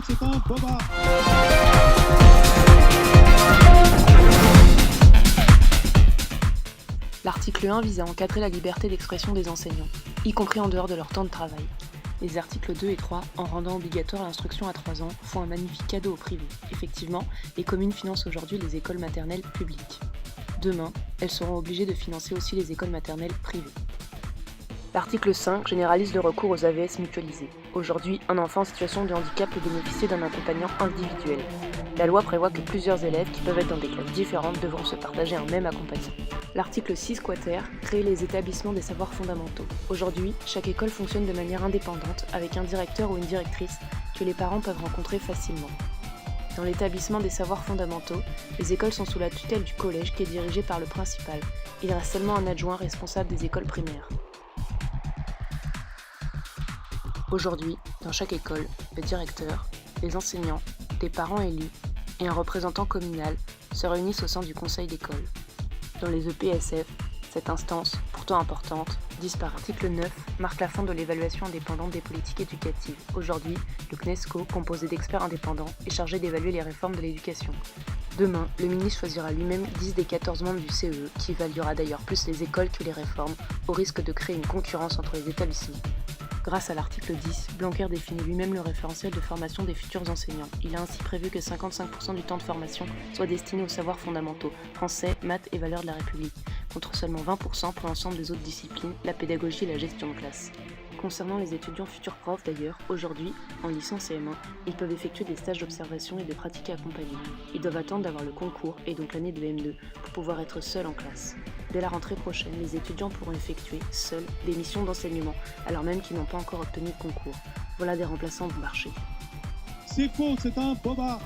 c'est un bobard. L'article 1 vise à encadrer la liberté d'expression des enseignants, y compris en dehors de leur temps de travail. Les articles 2 et 3, en rendant obligatoire l'instruction à 3 ans, font un magnifique cadeau au privé. Effectivement, les communes financent aujourd'hui les écoles maternelles publiques. Demain, elles seront obligées de financer aussi les écoles maternelles privées. L'article 5 généralise le recours aux AVS mutualisés. Aujourd'hui, un enfant en situation de handicap peut bénéficier d'un accompagnant individuel. La loi prévoit que plusieurs élèves qui peuvent être dans des classes différentes devront se partager un même accompagnant. L'article 6 quater crée les établissements des savoirs fondamentaux. Aujourd'hui, chaque école fonctionne de manière indépendante avec un directeur ou une directrice que les parents peuvent rencontrer facilement. Dans l'établissement des savoirs fondamentaux, les écoles sont sous la tutelle du collège qui est dirigé par le principal. Il reste seulement un adjoint responsable des écoles primaires. Aujourd'hui, dans chaque école, le directeur, les enseignants, des parents élus et un représentant communal se réunissent au sein du conseil d'école. Dans les EPSF, cette instance, pourtant importante, disparaît. L'article 9 marque la fin de l'évaluation indépendante des politiques éducatives. Aujourd'hui, le CNESCO, composé d'experts indépendants, est chargé d'évaluer les réformes de l'éducation. Demain, le ministre choisira lui-même 10 des 14 membres du CEE, qui évaluera d'ailleurs plus les écoles que les réformes, au risque de créer une concurrence entre les établissements. Grâce à l'article 10, Blanquer définit lui-même le référentiel de formation des futurs enseignants. Il a ainsi prévu que 55% du temps de formation soit destiné aux savoirs fondamentaux, français, maths et valeurs de la République, contre seulement 20% pour l'ensemble des autres disciplines, la pédagogie et la gestion de classe. Concernant les étudiants futurs profs d'ailleurs, aujourd'hui, en licence et M1, ils peuvent effectuer des stages d'observation et de pratique accompagnée. Ils doivent attendre d'avoir le concours et donc l'année de M2 pour pouvoir être seuls en classe. Dès la rentrée prochaine, les étudiants pourront effectuer, seuls, des missions d'enseignement, alors même qu'ils n'ont pas encore obtenu de concours. Voilà des remplaçants bon marché. C'est faux, c'est un bobard.